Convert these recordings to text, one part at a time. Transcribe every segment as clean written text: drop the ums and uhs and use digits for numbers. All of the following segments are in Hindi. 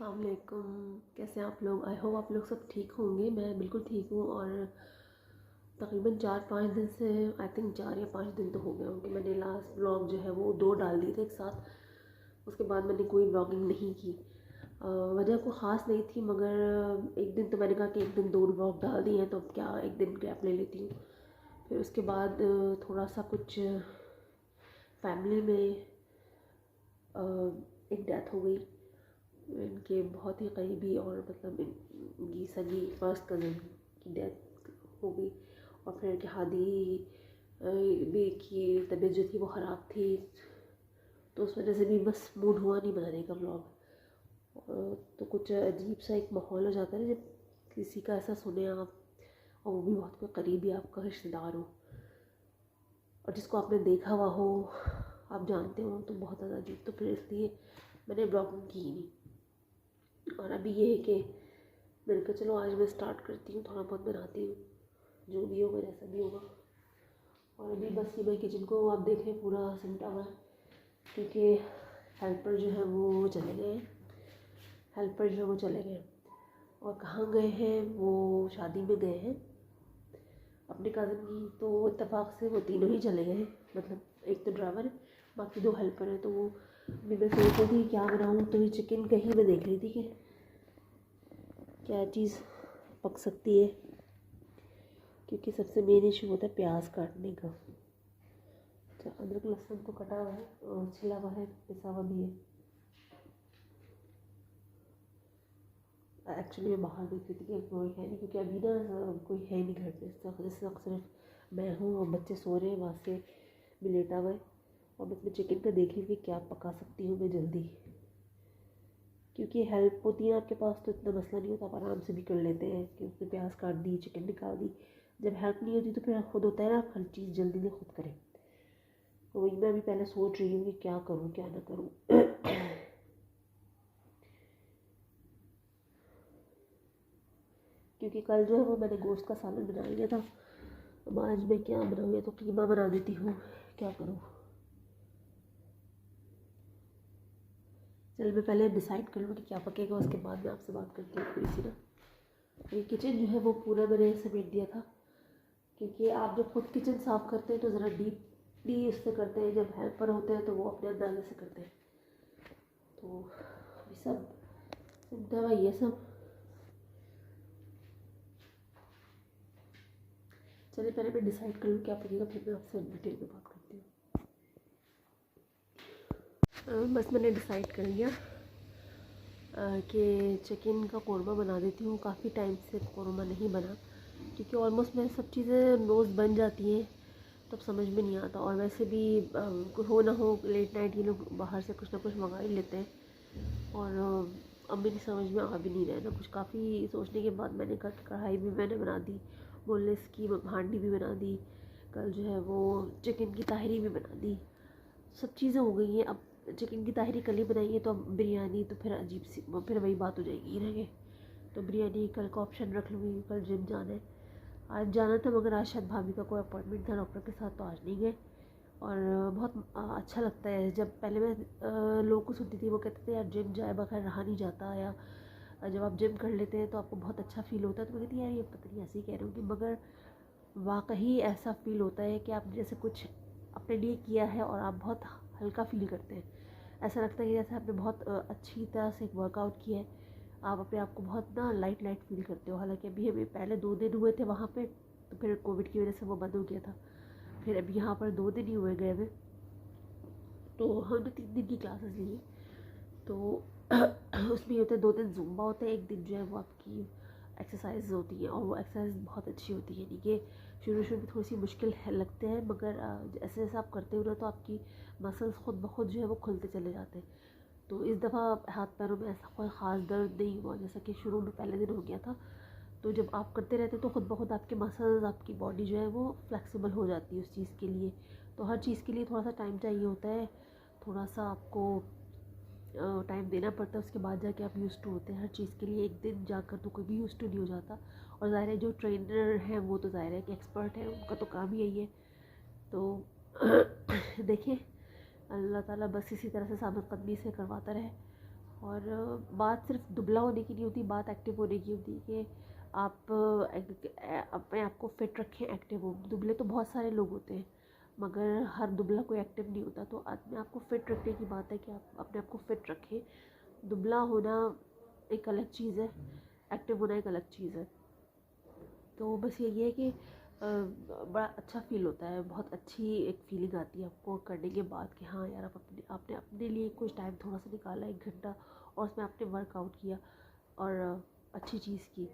अस्सलामुअलैकुम। कैसे हैं आप लोग? आई होप आप लोग सब ठीक होंगे। मैं बिल्कुल ठीक हूँ और तकरीबन 4-5 दिन से आई थिंक 4 या 5 दिन तो हो गए होंगे। मैंने लास्ट ब्लॉग जो है वो 2 डाल दिए थे एक साथ। उसके बाद मैंने कोई ब्लॉगिंग नहीं की। वजह को ख़ास नहीं थी, मगर एक दिन तो मैंने कहा कि एक दिन 2 ब्लॉग डाल दिए हैं तो अब क्या एक दिन गैप ले लेती हूँ। फिर उसके बाद थोड़ा सा कुछ फैमिली में एक डेथ हो गई। इनके बहुत ही करीबी और मतलब इनकी सगी फर्स्ट कज़न की डेथ हो गई। और फिर इनके हादी भी की तबीयत जो थी वो ख़राब थी, तो उस वजह से भी बस मूड हुआ नहीं बनाने का ब्लॉग। तो कुछ अजीब सा एक माहौल हो जाता है जब किसी का ऐसा सुने आप, और वो भी बहुत कोई करीबी आपका रिश्तेदार हो और जिसको आपने देखा हुआ हो, आप जानते हो, तो बहुत ज़्यादा अजीब। तो फिर इसलिए मैंने ब्लॉगिंग की ही नहीं। और अभी ये है कि मैंने कहा चलो आज मैं स्टार्ट करती हूँ, थोड़ा बहुत बनाती हूँ, जो भी होगा जैसा भी होगा। और अभी बस ये मैं किचन को आप देखें पूरा सिमटा हुआ है, क्योंकि हेल्पर जो है वो चले गए हैं। हेल्पर जो है वो चले गए और कहाँ गए हैं, वो शादी में गए हैं अपने कज़न की। तो इत्तेफाक से वो तीनों ही चले गए हैं, मतलब एक तो ड्राइवर है, बाकी 2 हेल्पर हैं। तो वो अभी मैं सोच रही थी क्या बनाऊँ, तो ये चिकन कहीं मैं देख रही थी कि क्या चीज़ पक सकती है, क्योंकि सबसे मेन इशू होता है प्याज काटने का। अच्छा, अदरक लहसुन तो कटा हुआ है और छिला हुआ है, पिसा हुआ भी है। एक्चुअली मैं बाहर देख रही थी कि कोई है नहीं, क्योंकि अभी ना कोई है नहीं घर पे। इस वक्त सिर्फ मैं हूँ और बच्चे सो रहे हैं, वहाँ से भी लेटा हुआ है। और बस मैं चिकन का देख रही थी क्या पका सकती हूँ मैं जल्दी, क्योंकि हेल्प होती है आपके पास तो इतना मसला नहीं होता, आप आराम से भी कर लेते हैं कि उसने प्याज काट दी, चिकन निकाल दी। जब हेल्प नहीं होती तो फिर खुद होता है ना, आप हर चीज़ जल्दी में खुद करें। तो वही मैं अभी पहले सोच रही हूँ कि क्या करूँ क्या ना करूँ। क्योंकि कल जो है वो मैंने गोश्त का सालन बना लिया था। अब आज मैं क्या बनाऊँ, या तो कीमा बना देती हूँ, क्या करूँ। चल मैं पहले डिसाइड कर लूँ कि क्या पकेगा, उसके बाद मैं आपसे बात करती हूँ थोड़ी सी ना। ये किचन जो है वो पूरा मैंने समेट दिया था, क्योंकि आप जब खुद किचन साफ़ करते हैं तो ज़रा डीपली उससे करते हैं, जब हेल्पर होते हैं तो वो अपने अंदाजे से करते हैं। तो अभी सब सिमटा हुआ ये सब। चलिए पहले मैं डिसाइड कर लूँ क्या पकेगा, फिर मैं आपसे डिटेल में बात करती हूँ। बस मैंने डिसाइड कर लिया कि चिकन का कौरमा बना देती हूँ। काफ़ी टाइम से कौरमा नहीं बना, क्योंकि ऑलमोस्ट मेरी सब चीज़ें रोज़ बन जाती हैं, तब समझ में नहीं आता। और वैसे भी हो ना हो लेट नाइट ये लोग बाहर से कुछ ना कुछ मंगा ही लेते हैं, और अब मेरी समझ में आ भी नहीं रहा है ना कुछ। काफ़ी सोचने के बाद मैंने कहा कि कढ़ाई भी मैंने बना दी, बोनलेस की हांडी भी बना दी, कल जो है वो चिकन की ताहरी भी बना दी, सब चीज़ें हो गई हैं। अब चिकन की ताहरी कल ही बनाएंगे तो अब बिरयानी तो फिर अजीब सी, फिर वही बात हो जाएगी रहेंगे। तो बिरयानी कल का ऑप्शन रख लूँगी। कल जिम जाना है, आज जाना था, मगर आज शायद भाभी का कोई अपॉइंटमेंट था डॉक्टर के साथ, तो आज नहीं गए। और बहुत अच्छा लगता है जब पहले मैं लोगों को सुनती थी, वो कहते थे यार जिम जाए बगैर रहा नहीं जाता, या जब आप जिम कर लेते हैं तो आपको बहुत अच्छा फ़ील होता है। तो मैं कहती यार ये पता नहीं ऐसे ही कह रही हूँ कि, मगर वाकई ऐसा फ़ील होता है कि आप जैसे कुछ अपने लिए किया है और आप बहुत हल्का फ़ील करते हैं। ऐसा लगता है कि जैसे आपने बहुत अच्छी तरह से एक वर्कआउट किया है, आप अपने आप को बहुत ना लाइट लाइट फील करते हो। हालांकि अभी हमें पहले 2 दिन हुए थे वहाँ पे, तो फिर कोविड की वजह से वो बंद हो गया था। फिर अभी यहाँ पर 2 दिन ही हुए गए हुए, तो हमने 3 दिन की क्लासेस ली। तो उसमें होते हैं 2 दिन ज़ुम्बा होते हैं, एक दिन जो है वो आपकी एक्सरसाइज होती है, और वो एक्सरसाइज बहुत अच्छी होती है। यानी कि शुरू में थोड़ी सी मुश्किल है लगते हैं, मगर जैसे जैसे आप करते हो ना तो आपकी मसल्स खुद ब खुद जो है वो खुलते चले जाते हैं। तो इस दफ़ा हाथ पैरों में ऐसा कोई ख़ास दर्द नहीं हुआ जैसा कि शुरू में पहले दिन हो गया था। तो जब आप करते रहते तो खुद ब खुद आपके मसल्स, आपकी बॉडी जो है वो फ्लेक्सिबल हो जाती है उस चीज़ के लिए। तो हर चीज़ के लिए थोड़ा सा टाइम चाहिए होता है, थोड़ा सा आपको टाइम देना पड़ता है, उसके बाद जाके आप यूज़ टू होते हैं हर चीज़ के लिए। एक दिन जाकर तो कोई भी यूज़ टू नहीं हो जाता। और ज़ाहिर है जो ट्रेनर हैं वो तो ज़ाहिर है कि एक्सपर्ट है, उनका तो काम ही यही है। तो देखिए अल्लाह ताला बस इसी तरह से साबित कदमी से करवाता रहे, और बात सिर्फ दुबला होने की नहीं होती, बात एक्टिव होने की होती है कि आप अपने आप को फिट रखें, एक्टिव हो। दुबले तो बहुत सारे लोग होते हैं मगर हर दुबला कोई एक्टिव नहीं होता। तो अपने आप को फिट रखने की बात है कि आप अपने आप को फिट रखें। दुबला होना एक अलग चीज़ है, एक्टिव होना एक अलग चीज़ है। तो बस यही है कि बड़ा अच्छा फील होता है, बहुत अच्छी एक फीलिंग आती है आपको करने के बाद कि हाँ यार, आपने अपने लिए कुछ टाइम थोड़ा सा निकाला, 1 घंटा, और उसमें आपने वर्कआउट किया और अच्छी चीज़ की।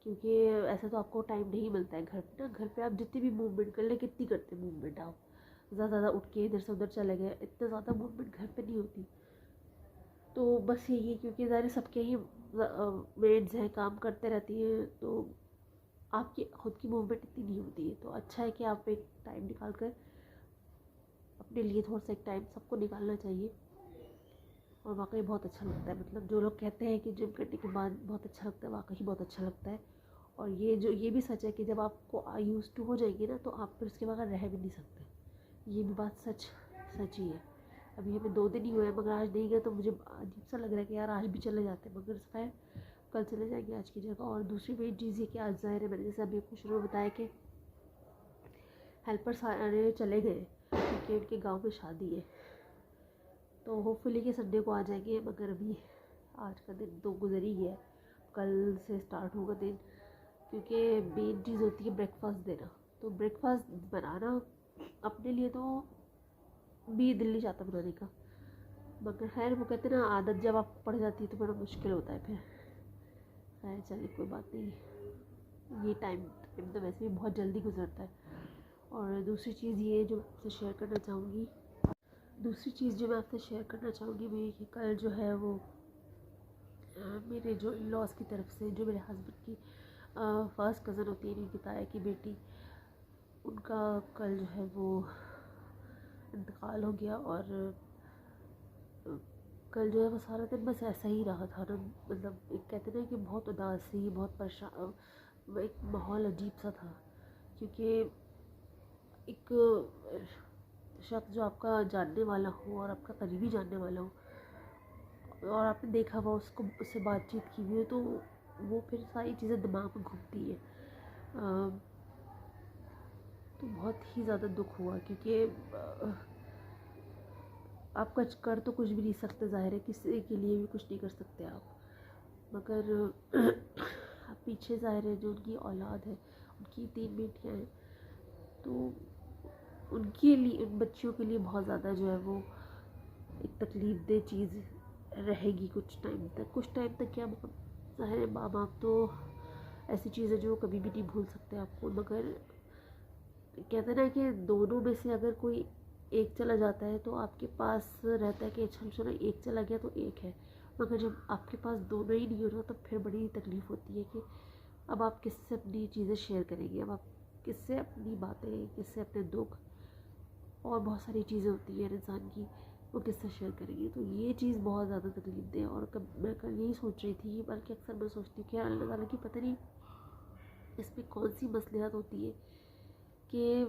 क्योंकि ऐसे तो आपको टाइम नहीं मिलता है घर पे ना। घर पे आप जितनी भी मूवमेंट कर ले, कितनी करते मूवमेंट आप, ज़्यादा उठ के इधर से उधर चले गए, इतना ज़्यादा मूवमेंट घर पे नहीं होती। तो बस यही है, क्योंकि ज़ाहिर सबके ही मेड्स हैं, काम करते रहती हैं, तो आपकी खुद की मूवमेंट इतनी नहीं होती है। तो अच्छा है कि आप एक टाइम निकाल कर अपने लिए थोड़ा सा एक टाइम सबको निकालना चाहिए। और वाकई बहुत अच्छा लगता है, मतलब जो लोग कहते हैं कि जिम करने के बाद बहुत अच्छा लगता है, वाकई बहुत अच्छा लगता है। और ये भी सच है कि जब आपको यूज़ टू हो जाएंगे ना, तो आप फिर उसके बगैर रह भी नहीं सकते। ये भी बात सच ही है। अभी हमें 2 दिन ही हुए हैं मगर आज नहीं गए तो मुझे अजीब सा लग रहा है कि यार आज भी चले जाते, मगर खैर कल चले जाएंगे आज की जगह। और दूसरी मेन चीज़ ये कि आज ज़ाहिर है, मैंने जैसे अभी आपको शुरू में बताया कि हेल्पर सारे चले गए क्योंकि उनके गांव में शादी है। तो होपफुली कि संडे को आ जाएंगे, मगर अभी आज का दिन तो गुजर ही गया, कल से स्टार्ट होगा दिन। क्योंकि मेन चीज़ होती है ब्रेकफास्ट देना। तो ब्रेकफास्ट बनाना अपने लिए तो भी दिल नहीं चाहता बनाने का, मगर खैर वो कहते हैं ना, आदत जब आपको पड़ जाती है तो बड़ा मुश्किल होता है फिर। खैर चलिए कोई बात नहीं, ये टाइम तो वैसे भी बहुत जल्दी गुजरता है। और दूसरी चीज़ ये जो आपसे शेयर करना चाहूँगी, वो ये कि कल जो है वो मेरे जो इन लॉज की तरफ से, जो मेरे हस्बैंड की फर्स्ट कज़न होती है, इनकी ताया की बेटी, उनका कल जो है वो इंतकाल हो गया। और कल जो है वो सारा दिन बस ऐसा ही रहा था ना, मतलब एक कहते ना कि बहुत उदासी, बहुत परेशान, एक माहौल अजीब सा था। क्योंकि एक शख्स जो आपका जानने वाला हो और आपका करीबी जानने वाला हो, और आपने देखा हुआ उससे बातचीत की हुई है, तो वो फिर सारी चीज़ें दिमाग में घूमती है। तो बहुत ही ज़्यादा दुख हुआ, क्योंकि आप कुछ कर तो कुछ भी नहीं सकते, ज़ाहिर है किसी के लिए भी कुछ नहीं कर सकते आप, मगर आप पीछे ज़ाहिर है जो उनकी औलाद है, उनकी 3 बेटियाँ हैं, तो उनके लिए, उन बच्चियों के लिए बहुत ज़्यादा जो है वो एक तकलीफ़ दह चीज़ रहेगी कुछ टाइम तक क्या, ज़ाहिर है माँ बाप तो ऐसी चीज़ है जो कभी भी नहीं भूल सकते आपको। मगर कहते हैं ना कि दोनों में से अगर कोई एक चला जाता है तो आपके पास रहता है कि चलो एक चला गया तो एक है, मगर जब आपके पास दोनों ही नहीं हो रहा तो फिर बड़ी तकलीफ़ होती है कि अब आप किससे अपनी चीज़ें शेयर करेंगे, अब आप किससे अपनी बातें, किससे अपने दुख और बहुत सारी चीज़ें होती हैं इंसान की, वो किससे शेयर करेंगे। तो ये चीज़ बहुत ज़्यादा तकलीफ़ दे। और मैं कल यही सोच रही थी, बल्कि अक्सर मैं सोचती हूँ कि यार अल्लाह ताला की पता नहीं इसमें कौन सी मसलिहत होती है कि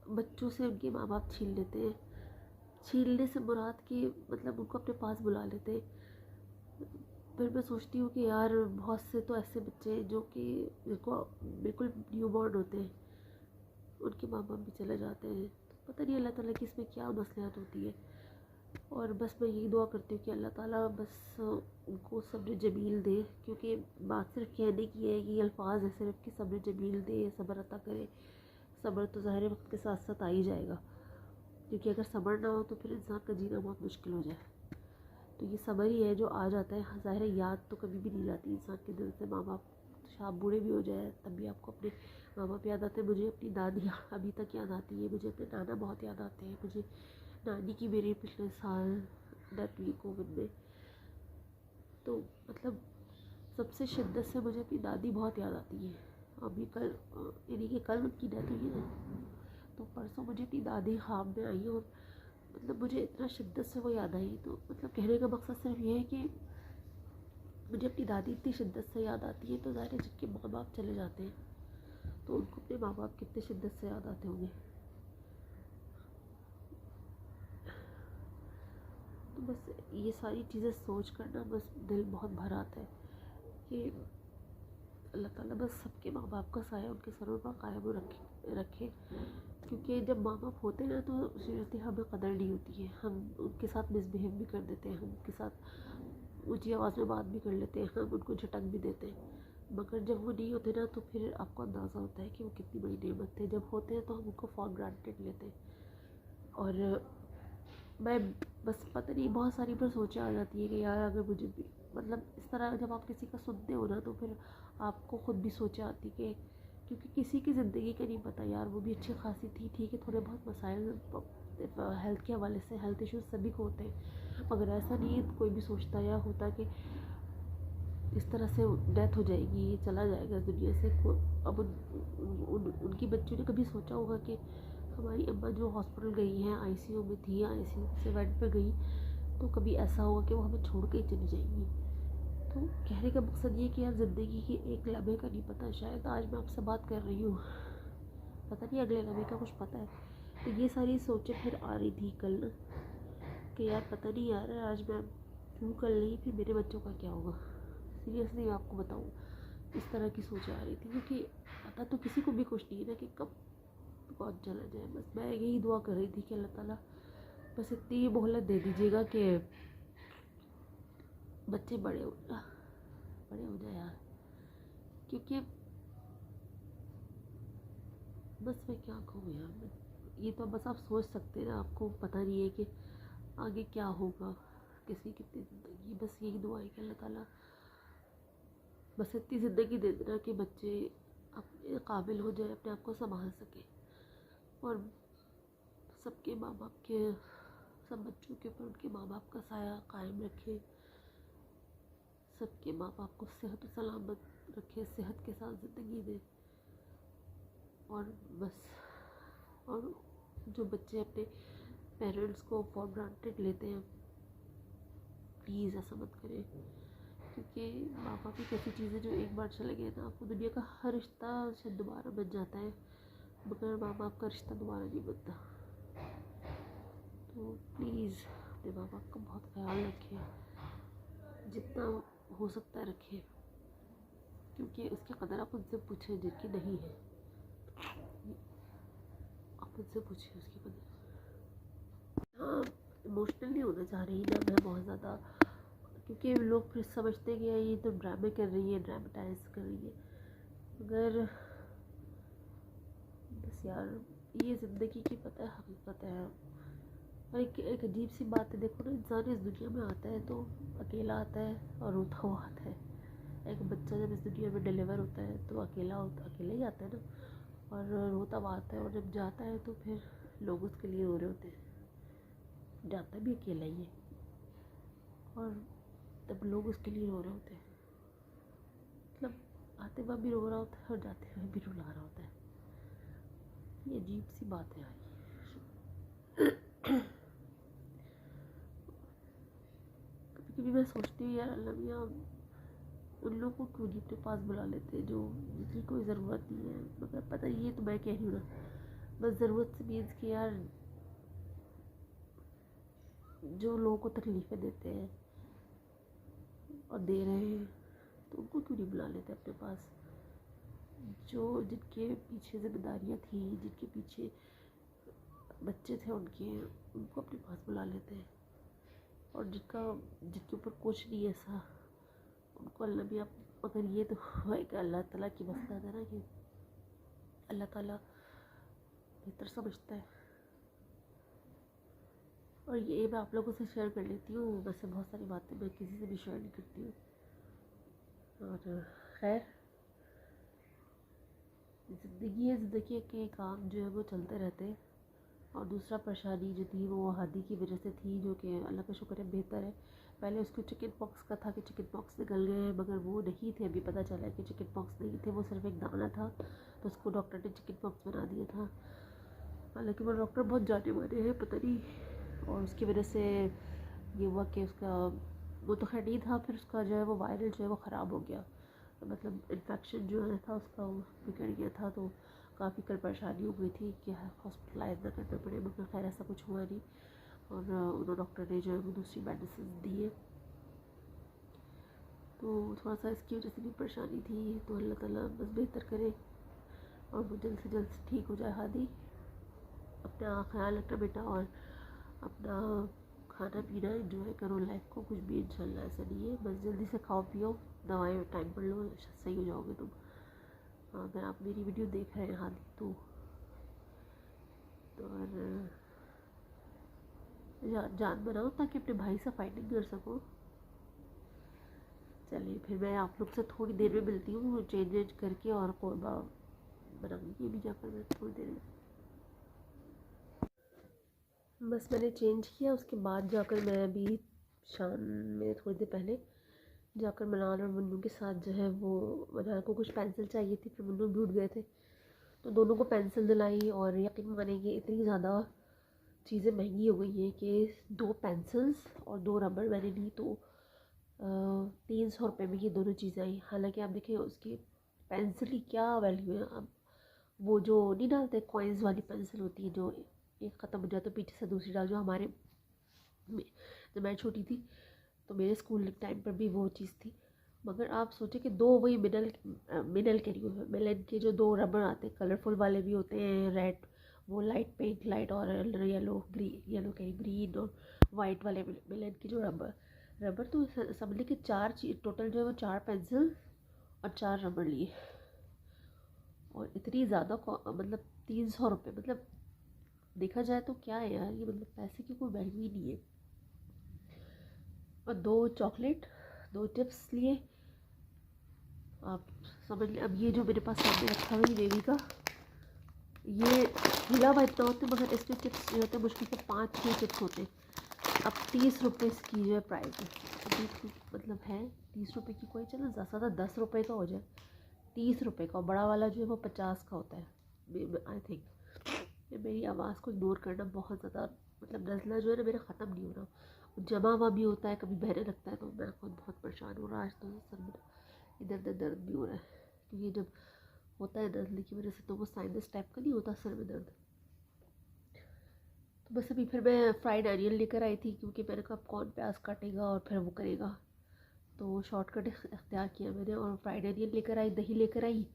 बच्चों से उनके माँ बाप छीन लेते हैं। छीनने से मुराद कि मतलब उनको अपने पास बुला लेते हैं। फिर मैं सोचती हूँ कि यार बहुत से तो ऐसे बच्चे हैं जो कि जिनको बिल्कुल न्यू बॉर्न होते हैं, उनके माँ बाप भी चले जाते हैं। तो पता नहीं अल्लाह ताला की इसमें क्या मसलिहत होती है। और बस मैं यही दुआ करती हूँ कि अल्लाह ताला बस उनको सब्र जमील दे, क्योंकि बात सिर्फ कहने की है, कि अल्फाज है सिर्फ कि सब्र जमील दे, सब्र अता करे। सब्र तो ज़ाहिर वक्त के साथ साथ आ ही जाएगा, क्योंकि अगर सब्र ना हो तो फिर इंसान का जीना बहुत मुश्किल हो जाए। तो ये सब्र ही है जो आ जाता है। ज़ाहिर है याद तो कभी भी नहीं जाती इंसान के दिल से माँ बाप, आप बूढ़े भी हो जाए तब भी आपको अपने माँ बाप याद आते हैं। मुझे अपनी दादी अभी तक याद आती है, मुझे अपने नाना बहुत याद आते हैं, मुझे नानी की मेरी पिछले साल डेथ हुई कोविड में। तो मतलब सबसे शिद्दत से मुझे अपनी दादी बहुत याद आती है। अभी कल यानी कि कल उनकी डेथ हुई है ना, तो परसों मुझे अपनी दादी ख्वाब में आई और मतलब मुझे इतना शिद्दत से वो याद आई। तो मतलब कहने का मकसद सिर्फ ये है कि मुझे अपनी दादी इतनी शिद्दत से याद आती है, तो ज़ाहिर है जिनके माँ बाप चले जाते हैं तो उनको अपने माँ बाप कितने शिद्दत से याद आते होंगे। तो बस ये सारी चीज़ें सोच कर ना बस दिल बहुत भर आता है कि अल्लाह ताला बस सबके माँ बाप का साया उनके सरों पर कायम रखे। क्योंकि जब माँ बाप होते हैं ना तो सीरियसली हमें कदर नहीं होती है, हम उनके साथ मिसबिहेव भी कर देते हैं, हम उनके साथ ऊँची आवाज़ में बात भी कर लेते हैं, हम उनको झटक भी देते हैं। मगर जब वो नहीं होते ना तो फिर आपको अंदाज़ा होता है कि वो कितनी बड़ी नेमत थे। जब होते हैं तो हम उनको फॉर ग्रांटेड लेते हैं। और मैं बस पता नहीं बहुत सारी बार सोचा आ जाती है कि यार अगर मुझे भी मतलब इस तरह जब आप किसी का सुनते हो ना तो फिर आपको ख़ुद भी सोचा आती कि क्योंकि किसी की ज़िंदगी का नहीं पता यार, वो भी अच्छी खासी थी, ठीक है थोड़े बहुत मसाइल हेल्थ के हवाले से, हेल्थ इश्यूज सभी को होते हैं, मगर ऐसा नहीं है कोई भी सोचता या होता कि इस तरह से डेथ हो जाएगी, चला जाएगा इस दुनिया से। अब उनकी बच्चों ने कभी सोचा होगा कि हमारी अम्मा जो हॉस्पिटल गई हैं, आईसीयू में थी, आईसीयू से बेड पे गई, तो कभी ऐसा होगा कि वो हमें छोड़ के ही चली जाएंगी। तो कहने का मकसद ये कि यार ज़िंदगी की एक लम्हे का नहीं पता, शायद आज मैं आपसे बात कर रही हूँ, पता नहीं अगले लम्हे का कुछ पता है। तो ये सारी सोचें फिर आ रही थी कल ना कि यार पता नहीं यार आज मैं क्यों कर ली, फिर मेरे बच्चों का क्या होगा। सीरियसली मैं आपको बताऊँ इस तरह की सोचें आ रही थी, क्योंकि पता तो किसी को भी कुछ नहीं है ना कि कब कौन चला जाए। बस मैं यही दुआ कर रही थी कि अल्लाह ताला बस इतनी मोहलत दे दीजिएगा कि बच्चे बड़े हो जाए यार। क्योंकि बस मैं क्या कहूँ यार, ये तो बस आप सोच सकते हैं ना, आपको पता नहीं है कि आगे क्या होगा, किसी कितनी ज़िंदगी। बस यही दुआ है कि अल्लाह ताला बस इतनी ज़िंदगी दे देना कि बच्चे अपने काबिल हो जाए, अपने आप को संभाल सके, और सबके माँ बाप के, सब बच्चों के ऊपर उनके माँ बाप का साया कायम रखे, सबके माँ बाप को सेहत सलामत रखे, सेहत के साथ ज़िंदगी दे। और बस, और जो बच्चे अपने पेरेंट्स को फॉर ग्रांटेड लेते हैं, प्लीज़ ऐसा मत करें। क्योंकि माँ बाप एक ऐसी चीज़ है जो एक बार चले गए ना, आपको दुनिया का हर रिश्ता शायद दोबारा बन जाता है, मगर माँ बाप का रिश्ता दोबारा नहीं बनता। तो प्लीज़ अपने माँ बाप का बहुत ख्याल रखें, जितना हो सकता है रखें, क्योंकि उसकी कदर आप उनसे पूछें जिनकी नहीं है, आप उनसे पूछें उसकी कदर। हाँ, इमोशनल नहीं होना चाह रही ना मैं बहुत ज़्यादा, क्योंकि लोग फिर समझते हैं कि ये तो ड्रामे कर रही है, ड्रामेटाइज कर रही है, मगर बस यार ये ज़िंदगी की पता है, हकीकत है। और एक अजीब सी बात है, देखो ना, इंसान इस दुनिया में आता है तो अकेला आता है और रोता हुआ आता है। एक बच्चा जब इस दुनिया में डिलीवर होता है तो अकेला ही आता है ना, और रोता हुआ आता है, और जब जाता है तो फिर लोग उसके लिए रो रहे होते हैं। जाता भी अकेला ही है और तब लोग उसके लिए रो रहे होते हैं, मतलब आते वक्त भी रो रहा होता है और जाते हुए भी रुला रहा होता है। ये अजीब सी बात है यार। कभी कभी मैं सोचती हूँ यार अल्लाह मियाँ उन लोगों को क्यों नहीं अपने पास बुला लेते जो जिसकी कोई ज़रूरत नहीं है। मगर पता नहीं, ये तो मैं कह रही हूँ ना, बस ज़रूरत से मीन्स कि यार जो लोगों को तकलीफ़ें देते हैं और दे रहे हैं तो उनको क्यों नहीं बुला लेते अपने पास। जो जिनके पीछे जिम्मेदारियाँ थी, जिनके पीछे बच्चे थे उनको अपने पास बुला लेते हैं, और जिनके ऊपर कुछ नहीं ऐसा उनको अल्लाह भी आप। मगर ये तो है कि अल्लाह ताला की मसला है ना, कि अल्लाह ताला बेहतर समझता है। और ये मैं आप लोगों से शेयर कर लेती हूँ, वैसे बहुत सारी बातें मैं किसी से भी शेयर नहीं करती हूँ। और खैर, ज़िंदगी है, ज़िंदगी के काम जो है वो चलते रहते हैं। और दूसरा परेशानी जो थी वो हादी की वजह से थी, जो कि अल्लाह का शुक्र है बेहतर है। पहले उसको चिकन पॉक्स का था कि चिकन पॉक्स निकल गए हैं, मगर वो नहीं थे। अभी पता चला कि चिकन पॉक्स नहीं थे, वो सिर्फ एक दाना था, तो उसको डॉक्टर ने चिकन पॉक्स बना दिया था। हालांकि वो डॉक्टर बहुत जाने माने हैं, पता नहीं, और उसकी वजह से ये हुआ कि उसका वो तो खैर नहीं था, फिर उसका जो है वो वायरल जो है वो ख़राब हो गया, मतलब इन्फेक्शन जो है था उसका वो बिगड़ गया था। तो काफ़ी कल परेशानी हो गई थी कि हॉस्पिटलाइज ना करना पड़े, मगर खैर ऐसा कुछ हुआ नहीं। और उन्होंने डॉक्टर ने जो है वो दूसरी मेडिसिन दी है। तो थोड़ा सा इसकी वजह से भी परेशानी थी। तो अल्लाह ताला बस बेहतर करे और वो जल्द से जल्द ठीक हो जाए। हादी अपना ख्याल रखना बेटा और अपना खाना पीना एंजॉय करो लाइफ को। कुछ भी इंशाल्लाह ऐसा नहीं है, बस जल्दी से खाओ पियो, दवाएं टाइम पर लो, सही हो जाओगे तुम। अगर आप मेरी वीडियो देख रहे हैं हादी तो और जान बनाओ ताकि अपने भाई से फाइटिंग कर सको। चलिए फिर मैं आप लोग से थोड़ी देर में मिलती हूँ, चेंज करके और कौरमा बनाऊंगी भी जाकर मैं थोड़ी देर में। बस मैंने चेंज किया, उसके बाद जाकर मैं अभी शाम में थोड़ी देर पहले जाकर मनान और मुन्नू के साथ जो है वो मनान को कुछ पेंसिल चाहिए थी, फिर मुन्नू भी उठ गए थे तो दोनों को पेंसिल दिलाई। और यकीन मानेंगे इतनी ज़्यादा चीज़ें महंगी हो गई हैं कि 2 पेंसिल्स और 2 रबड़ मैंने ली तो 300 रुपये में ये दोनों चीज़ें आई। हालांकि आप देखें उसकी पेंसिल की क्या वैल्यू है। अब वो जो नहीं डालते कॉइन्स वाली पेंसिल होती है, जो एक ख़त्म हो जाए तो पीछे से दूसरी डाल, जो हमारे जब मैं छोटी थी तो मेरे स्कूल टाइम पर भी वो चीज़ थी। मगर आप सोचें कि 2 वही मिनल के लिए मिलन के जो 2 रबड़ आते हैं, कलरफुल वाले भी होते हैं, रेड वो लाइट पिंक लाइट और येलो ग्रीन और वाइट वाले मिलन की जो रबड़ तो समझ के 4 चीज टोटल जो है वो 4 पेंसिल और 4 रबड़ लिए और इतनी ज़्यादा मतलब 300 रुपये। मतलब देखा जाए तो क्या है यार, ये मतलब पैसे की कोई वैल्यू ही नहीं है। और 2 चॉकलेट 2 चिप्स लिए, आप समझ लें। अब ये जो मेरे पास सामने रखा हुआ है बेबी का, ये हिला हुआ इतना होता है मगर इसमें चिप्स जो होते हैं मुश्किल से 5-6 चिप्स होते हैं। अब 30 रुपये इसकी जो है प्राइस है, मतलब है 30 रुपये की कोई, चलो ज़्यादा 10 रुपये का हो जाए। 30 रुपये का, बड़ा वाला जो है वो 50 का होता है आई थिंक। मेरी आवाज़ को इग्नोर करना बहुत ज़्यादा, मतलब नज़ला जो है ना मेरा ख़त्म नहीं हो रहा, जमा हुआ भी होता है, कभी बहने लगता है तो मैं खुद बहुत परेशान हो रहा। आज तो सर में इधर उधर दर्द भी हो रहा है क्योंकि जब होता है नज़ले की वजह से तो वो साइनस टाइप का नहीं होता सर में दर्द। तो बस अभी फिर मैं फ्राइड अनियन लेकर आई थी क्योंकि मैंने कहा कौन प्याज काटेगा और फिर वो करेगा, तो शॉर्टकट इख्तियार किया मैंने और फ्राइड अनियन लेकर आई, दही लेकर आई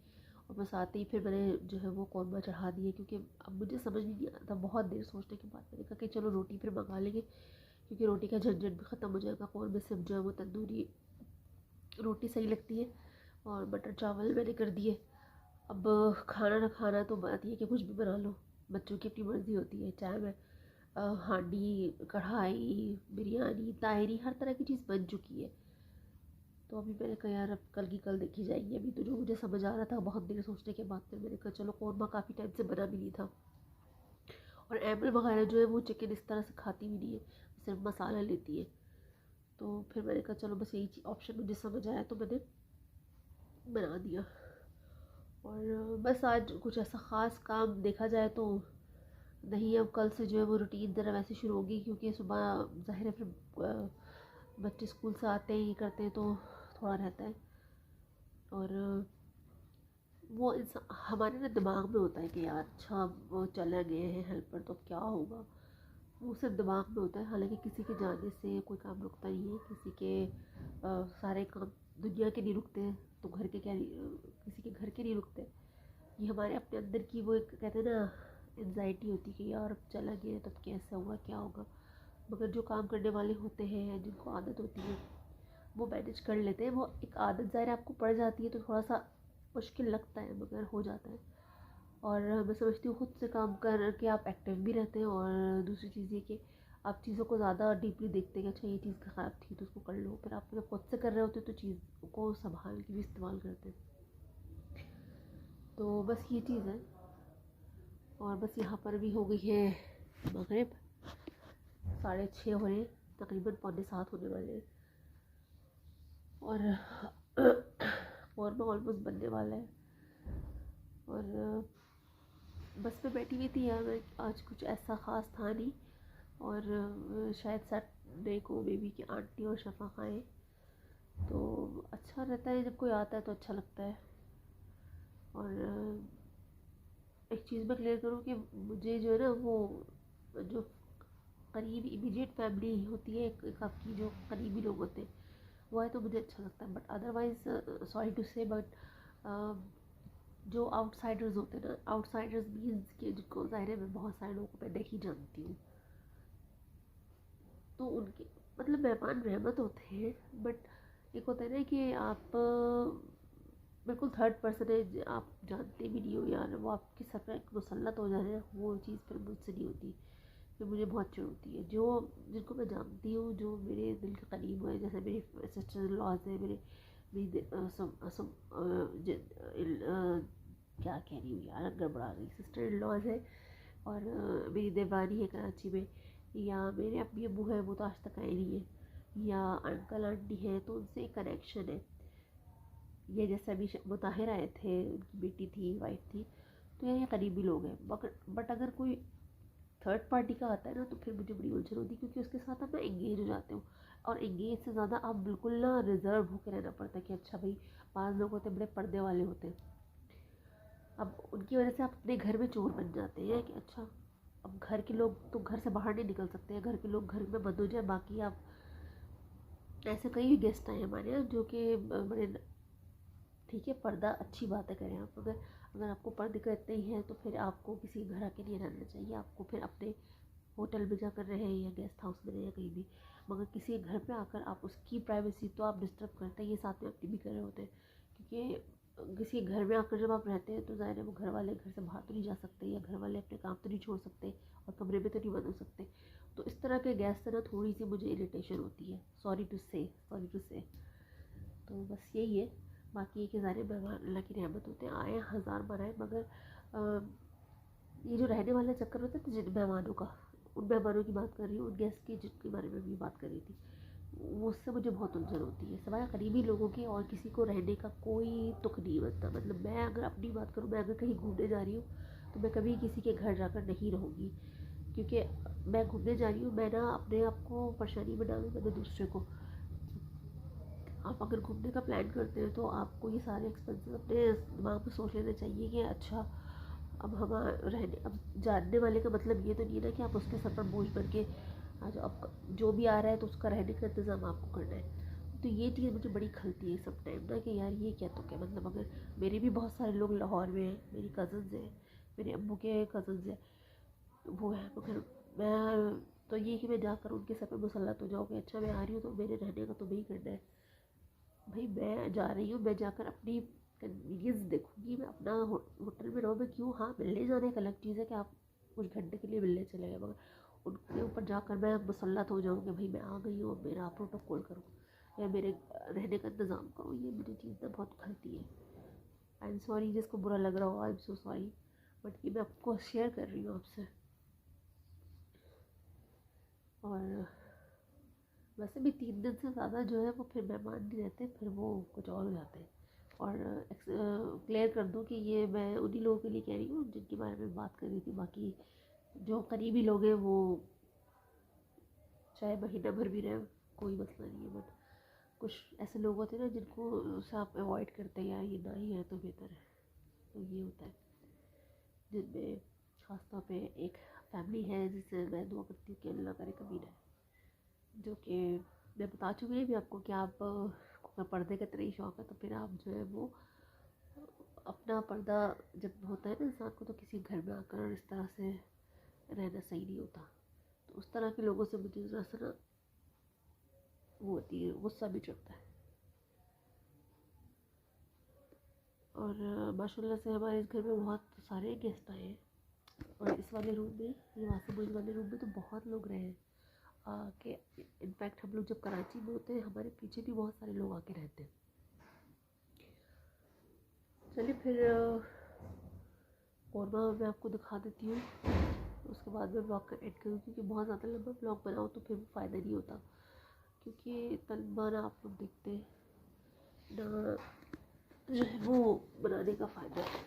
और बस आते ही फिर मैंने जो है वो कौरमा चढ़ा दिए। क्योंकि अब मुझे समझ नहीं आता, बहुत देर सोचने के बाद मैंने कहा कि चलो रोटी फिर मंगा लेंगे क्योंकि रोटी का झंझट भी ख़त्म हो जाएगा। कौरमे से जो है वो तंदूरी रोटी सही लगती है और बटर चावल मैंने कर दिए। अब खाना ना खाना तो बात ये कि कुछ भी बना लो, बच्चों की अपनी मर्ज़ी होती है। चाहे मैं हांडी कढ़ाई बिरयानी तायरी हर तरह की चीज़ बन चुकी है। तो अभी मैंने कहा यार अब कल की कल देखी जाएगी। अभी तो जो मुझे समझ आ रहा था बहुत देर सोचने के बाद फिर मैंने कहा चलो कौरमा काफ़ी टाइम से बना भी नहीं था और एमल वगैरह जो है वो चिकन इस तरह से खाती भी नहीं है, सिर्फ मसाला लेती है। तो फिर मैंने कहा चलो बस यही ऑप्शन मुझे समझ आया तो मैंने बना दिया। और बस आज कुछ ऐसा ख़ास काम देखा जाए तो नहीं। अब कल से जो है वो रूटीन ज़रा वैसे शुरू होगी क्योंकि सुबह ज़ाहिर है फिर बच्चे स्कूल से आते ही करते हैं तो थोड़ा रहता है। और वो हमारे ना दिमाग में होता है कि यार अच्छा वो चले गए हैं हेल्पर तो अब क्या होगा, वो सिर्फ दिमाग में होता है। हालांकि किसी के जाने से कोई काम रुकता नहीं है, किसी के सारे काम दुनिया के नहीं रुकते हैं तो घर के क्या किसी के घर के नहीं रुकते। ये हमारे अपने अंदर की वो एक कहते हैं ना एनजाइटी होती है कि यार अब चला गया तब कैसा हुआ क्या होगा। मगर जो काम करने वाले होते हैं जिनको आदत होती है वो मैनेज कर लेते हैं। वो एक आदत ज़ाहिर आपको पड़ जाती है तो थोड़ा सा मुश्किल लगता है मगर हो जाता है। और मैं समझती हूँ खुद से काम कर के आप एक्टिव भी रहते हैं और दूसरी चीज़ ये कि आप चीज़ों को ज़्यादा डीपली देखते हैं कि अच्छा ये चीज़ ख़राब थी तो उसको कर लो। फिर आप जब खुद से कर रहे होते तो चीज़ को संभाल के भी इस्तेमाल करते हैं। तो बस ये चीज़ है। और बस यहाँ पर भी हो गई है मगरिब, 6:30 हो रहे हैं, तकरीबन 6:45 होने वाले हैं और मैं ऑलमोस्ट बनने वाला है। और बस में बैठी हुई थी यार, मैं आज कुछ ऐसा ख़ास था नहीं और शायद सैटरडे को बेबी की आंटी और शफ़ा खाएँ तो अच्छा रहता है, जब कोई आता है तो अच्छा लगता है। और एक चीज़ मैं क्लियर करूँ कि मुझे जो है ना वो जो करीब इमीडिएट फैमिली ही होती है, एक आपकी जो करीबी लोग होते हैं वो है तो मुझे अच्छा लगता है। बट अदरवाइज़ सॉरी टू से बट जो आउटसाइडर्स होते हैं ना, आउटसाइडर्स मीन्स के जिनको ज़ाहिर है मैं बहुत सारे लोगों को मैं नहीं जानती हूँ, तो उनके मतलब मेहमान रहमत होते हैं, बट एक होता है ना कि आप बिल्कुल थर्ड पर्सन है, आप जानते भी नहीं हो यार, वो आपके सर पर एक मुसल्लत हो जाए, वो चीज़ फिर मुझसे नहीं होती, फिर मुझे बहुत चिढ़ होती है। जो जिनको मैं जानती हूँ, जो मेरे दिल के करीब हुए, जैसे मेरी सिस्टर इन लॉज है, मेरी क्या कह रही हूँ यार, गड़बड़ा गई, सिस्टर इन लॉज है, और मेरी देवानी है कराची में, या मेरे अम्मी अबू है वो तो आज तक आए नहीं है, या अंकल आंटी है तो उनसे एक कनेक्शन है। ये जैसे अभी मुताहिर आए थे, उनकी बेटी थी, वाइफ थी, तो ये करीबी लोग हैं। बट अगर कोई थर्ड पार्टी का आता है ना तो फिर मुझे बड़ी उलझन होती है, क्योंकि उसके साथ आप ना एंगेज हो जाते हो, और एंगेज से ज़्यादा आप बिल्कुल ना रिजर्व होकर रहना पड़ता है कि अच्छा भाई, 5 लोग होते बड़े पर्दे वाले होते हैं, अब उनकी वजह से आप अपने घर में चोर बन जाते हैं कि अच्छा अब घर के लोग तो घर से बाहर नहीं निकल सकते हैं, घर के लोग घर में बंद हो जाए, बाकी आप ऐसे कई गेस्ट आए हमारे यहाँ जो कि बड़े, ठीक है पर्दा अच्छी बात है करें आप, अगर आपको पर्दे करते ही हैं तो फिर आपको किसी घर आके नहीं रहना चाहिए, आपको फिर अपने होटल में जाकर रहे या गेस्ट हाउस में रहे या कहीं भी, मगर किसी घर पे आकर आप उसकी प्राइवेसी तो आप डिस्टर्ब करते हैं, ये साथ में अपनी भी कर रहे होते हैं, क्योंकि किसी घर में आकर जब आप रहते हैं तो ज़ाहिर है वो घर वाले घर से बाहर तो नहीं जा सकते, या घर वाले अपने काम तो नहीं छोड़ सकते, और कमरे में तो नहीं बंद हो सकते, तो इस तरह के गेस्ट से ना थोड़ी सी मुझे इरिटेशन होती है, सॉरी टू से। तो बस यही है, बाकी ये कि सारे मेहमान अल्लाह की रहमत होते हैं, आए हज़ार बार आए, मगर ये जो रहने वाला चक्कर होता है तो जिन मेहमानों का, उन मेहमानों की बात कर रही हूँ, उन गेस्ट की जिनके बारे में भी बात कर रही थी, वो उससे मुझे बहुत उलझन होती है, सिवाय करीबी लोगों के और किसी को रहने का कोई तुक नहीं बनता। मतलब मैं अगर अपनी बात करूँ, मैं अगर कहीं घूमने जा रही हूँ तो मैं कभी किसी के घर जाकर नहीं रहूँगी, क्योंकि मैं घूमने जा रही हूँ, मैं ना अपने आप को परेशानी में डालूँ मैंने दूसरे को। आप अगर घूमने का प्लान करते हैं तो आपको ये सारे एक्सपेंसेस अपने दिमाग में सोच लेना चाहिए कि अच्छा अब हम रहने, अब जानने वाले का मतलब ये तो नहीं है ना कि आप उसके सर पर बोझ बन के आज आप जो भी आ रहा है तो उसका रहने का इंतज़ाम आपको करना है। तो ये चीज़ मुझे बड़ी खलती है सब टाइम ना कि यार ये क्या, तो क्या मतलब, अगर मेरे भी बहुत सारे लोग लाहौर में हैं, मेरी कज़न्स हैं, मेरे अम्मू के कज़न्स हैं, वो है, मगर मैं तो ये कि मैं जाकर उनके सर पर मुसल्लत हो जाऊँ कि अच्छा मैं आ रही हूँ तो मेरे रहने का तो नहीं करना है। भाई मैं जा रही हूँ, मैं जाकर अपनी कन्वीनियंस देखूँगी, मैं अपना होटल में रहूँ, मैं क्यों, हाँ मिलने जाने एक अलग चीज़ है कि आप कुछ घंटे के लिए मिलने चले गए, मगर उनके ऊपर जाकर मैं मुसल्लत हो जाऊँ कि भाई मैं आ गई हूँ, मेरा प्रोटोकॉल करूँ या मेरे रहने का इंतज़ाम करो, ये मेरी चीज़ ना बहुत खलती है। आई एम सॉरी जिसको बुरा लग रहा हो, I am so sorry, but ये मैं आपको शेयर कर रही हूँ आपसे। और वैसे भी 3 दिन से ज़्यादा जो है वो फिर मेहमान नहीं रहते, फिर वो कुछ और हो जाते हैं। और क्लियर कर दूं कि ये मैं उन्हीं लोगों के लिए कह रही हूँ जिनके बारे में बात कर रही थी, बाकी जो करीबी लोग हैं वो चाहे महीना भर भी रहे कोई मसला नहीं है, बट कुछ ऐसे लोग होते हैं ना जिनको से आप अवॉइड करते हैं, या ये ना ही है तो बेहतर है, तो ये होता है। जिनमें ख़ासतौर पे एक फैमिली है जिससे मैं दुआ करती हूँ कि अल्लाह करे कभी ना, जो कि मैं बता चुकी हूँ भी आपको कि आप को पर्दे का इतना ही शौक़ है तो फिर आप जो है वो अपना पर्दा जब होता है ना इंसान को, तो किसी घर में आकर इस तरह से रहना सही नहीं होता। तो उस तरह के लोगों से मुझे ज़रा सा ना वो होती है, गुस्सा भी चढ़ता है। और माशाल्लाह से हमारे इस घर में बहुत सारे गेस्ट आए हैं, और इस वाले रूम में, ये वाले रूम में तो बहुत लोग रहे हैं कि इनफैक्ट हम लोग जब कराची में होते हैं हमारे पीछे भी बहुत सारे लोग आके रहते हैं। चलिए फिर कौरमा मैं आपको दिखा देती हूँ, उसके बाद मैं ब्लॉग का एड करूँ, क्योंकि बहुत ज़्यादा लंबा ब्लॉग बनाऊँ तो फिर फ़ायदा नहीं होता, क्योंकि तलबा ना आप लोग देखते हैं ना जो है वो बनाने का फ़ायदा है,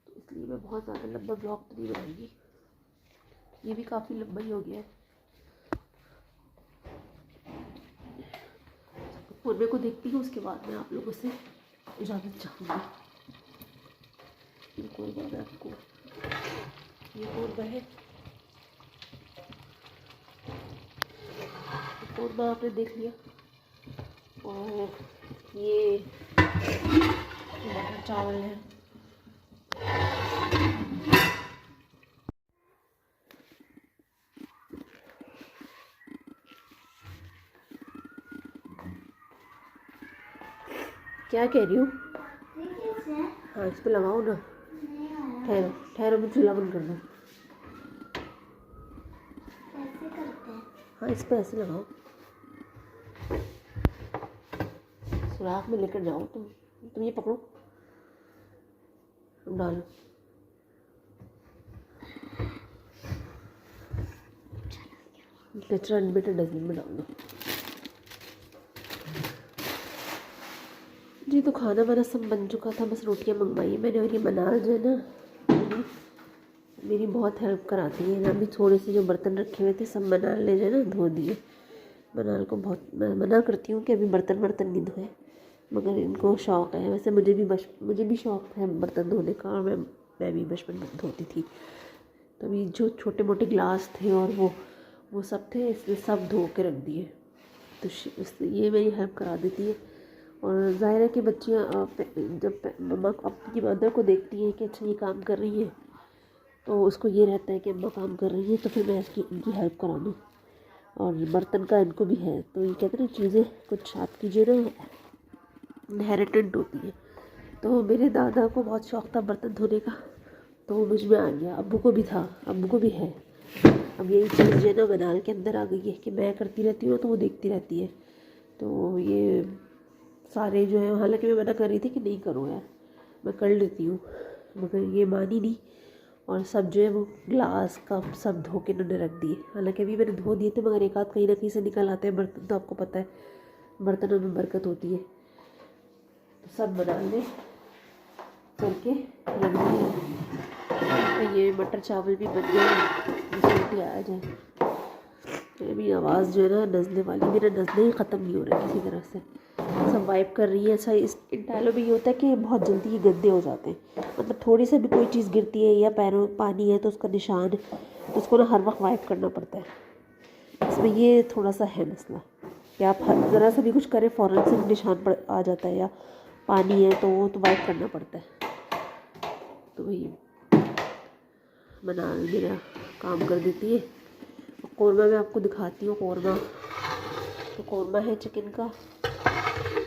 तो इसलिए मैं बहुत ज़्यादा लंबा ब्लॉग तो नहीं बनाऊँगी। ये भी काफ़ी लंबा ही हो गया है। कौरमे को देखती हूँ, उसके बाद मैं आप लोगों से इजाज़त चाहूँगी। ये कौरबा है आपको, ये कौरबा है, कौरमा आपने देख लिया, और ये मटर चावल है। क्या कह रही हूँ? हाँ इस पे लगाओ ना। ठहरो ठहरो, मैं चूल्हा बंद कर दूँ। हाँ इस पे ऐसे लगाओ, सुराख में लेकर जाओ। तुम ये पकड़ो, तुम डालो। कचरा बेटा डस्टबिन में डाल दो। जी तो खाना वाना सब बन चुका था, बस रोटियां मंगवाई मैंने। और ये मनाल जो है ना, मेरी बहुत हेल्प कराती है ना। अभी थोड़े से जो बर्तन रखे हुए थे सब मनाल ने जो है ना धो दिए। मनाल को बहुत मैं मना करती हूँ कि अभी बर्तन नहीं धोए, मगर इनको शौक़ है। वैसे मुझे भी शौक़ है बर्तन धोने का, और मैं भी बचपन में धोती थी। तो अभी जो छोटे मोटे गिलास थे और वो सब थे, इसलिए सब धो के रख दिए। तो ये मेरी हेल्प करा देती है। और ज़ाहिर है कि बच्चियाँ जब मम्मा अपनी मदर को देखती हैं कि अच्छा ये काम कर रही है, तो उसको ये रहता है कि अम्मा काम कर रही है तो फिर मैं इनकी हेल्प करा दूँ। और बर्तन का इनको भी है, तो ये कहते हैं चीज़ें कुछ आपकी जो ना इनहेरिटेंट होती है। तो मेरे दादा को बहुत शौक़ था बर्तन धोने का, तो वो मुझ में आ गया। अब्बू को भी था, अब्बू को भी है। अब यही चीज़ जो है ना मनाल के अंदर आ गई है कि मैं करती रहती हूँ तो वो देखती रहती है। तो ये सारे जो है, हालांकि मैं मना कर रही थी कि नहीं करो यार, मैं कर लेती हूँ, मगर ये मानी नहीं। और सब जो है वो ग्लास कप सब धो के उन्होंने रख दिए। हालांकि अभी मैंने धो दिए थे, मगर एक आध कहीं ना कहीं से निकल आते हैं बर्तन, तो आपको पता है बर्तनों में बरकत होती है। तो सब बनाने करके रख दिए। तो ये मटर चावल भी बन गए, रोटी आ जाए। मेरी आवाज़ जो है ना नज़ले वाली, मेरा नज़ले ही ख़त्म नहीं हो रहा है किसी तरह से। सब वाइप कर रही है। अच्छा इन टाइलों में ये होता है कि बहुत जल्दी ये गंदे हो जाते हैं, मतलब थोड़ी सी भी कोई चीज़ गिरती है या पैरों पानी है तो उसका निशान, तो उसको ना हर वक्त वाइप करना पड़ता है। इसमें ये थोड़ा सा है मसला कि आप ज़रा सा भी कुछ करें फ़ौरन से निशान पड़ आ जाता है, या पानी है तो वो तो वाइप करना पड़ता है। तो वही बना मेरा काम कर देती है। कौरमा मैं आपको दिखाती हूँ। कौरमा तो कौरमा है चिकन का।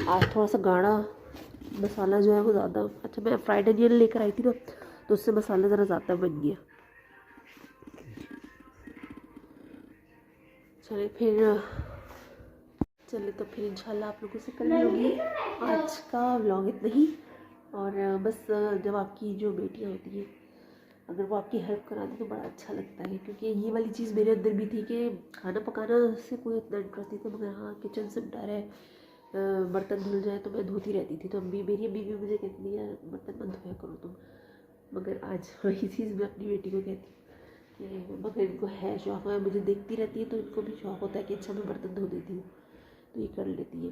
आज थोड़ा सा गाढ़ा मसाला जो है वो ज़्यादा, अच्छा मैं फ्राइड अनियन लेकर आई थी ना, तो उससे मसाला ज़रा ज़्यादा बन गया। चले तो फिर इंशाल्लाह आप लोगों से कल मिलूंगी। आज का व्लॉग इतना ही। और बस जब आपकी जो बेटियाँ होती हैं, अगर वो आपकी हेल्प करा दे तो बड़ा अच्छा लगता है, क्योंकि ये वाली चीज़ मेरे अंदर भी थी कि खाना पकाना से कोई इतना इंटरेस्ट नहीं था, मगर हाँ किचन से डर है, बर्तन धुल जाए तो मैं धोती रहती थी। तो मेरी अम्मी भी मुझे कहती है बर्तन मत धोया करो तुम, मगर आज वही चीज़ मैं अपनी बेटी को कहती हूँ कि मगर इनको है शौक़ है, मुझे देखती रहती है तो इनको भी शौक़ होता है कि अच्छा मैं बर्तन धो देती हूँ, तो ये कर लेती है।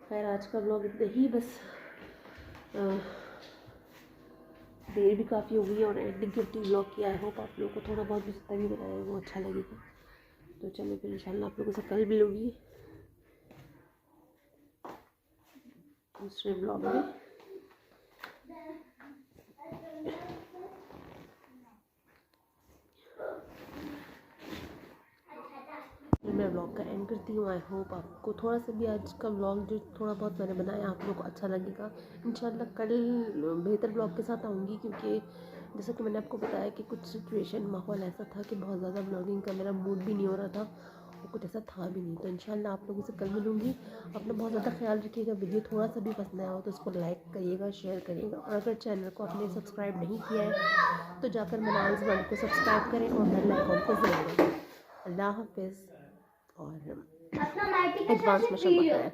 खैर आज का ब्लॉग इतना ही, बस देर भी काफ़ी हो गई है और एंडिंग करती ब्लॉग की। आई होप आप लोगों को थोड़ा बहुत भी जितना भी बनाया वो अच्छा लगेगा। तो चलो फिर इंशाल्लाह आप लोगों से कल मिलूँगी दूसरे ब्लॉग में। मैं ब्लॉग का एंड करती हूँ। आई होप आपको थोड़ा सा भी आज का ब्लॉग जो थोड़ा बहुत मैंने बनाया आप लोगों को अच्छा लगेगा। इंशाल्लाह कल बेहतर ब्लॉग के साथ आऊँगी, क्योंकि जैसा कि मैंने आपको बताया कि कुछ सिचुएशन माहौल ऐसा था कि बहुत ज़्यादा ब्लॉगिंग का मेरा मूड भी नहीं हो रहा था और कुछ ऐसा था भी नहीं। तो इंशाल्लाह आप लोगों से कल मिलूँगी। अपना बहुत ज़्यादा ख्याल रखिएगा। वीडियो थोड़ा सा भी पसंद आया हो तो उसको लाइक करिएगा, शेयर करिएगा, और अगर चैनल को आपने सब्सक्राइब नहीं किया है तो जाकर मनाल्स वर्ल्ड को सब्सक्राइब करें और बेल आइकॉन को ज़रूर दबाएं। अल्लाह हाफ़िज़ और एडवांस में शब बख़ैर।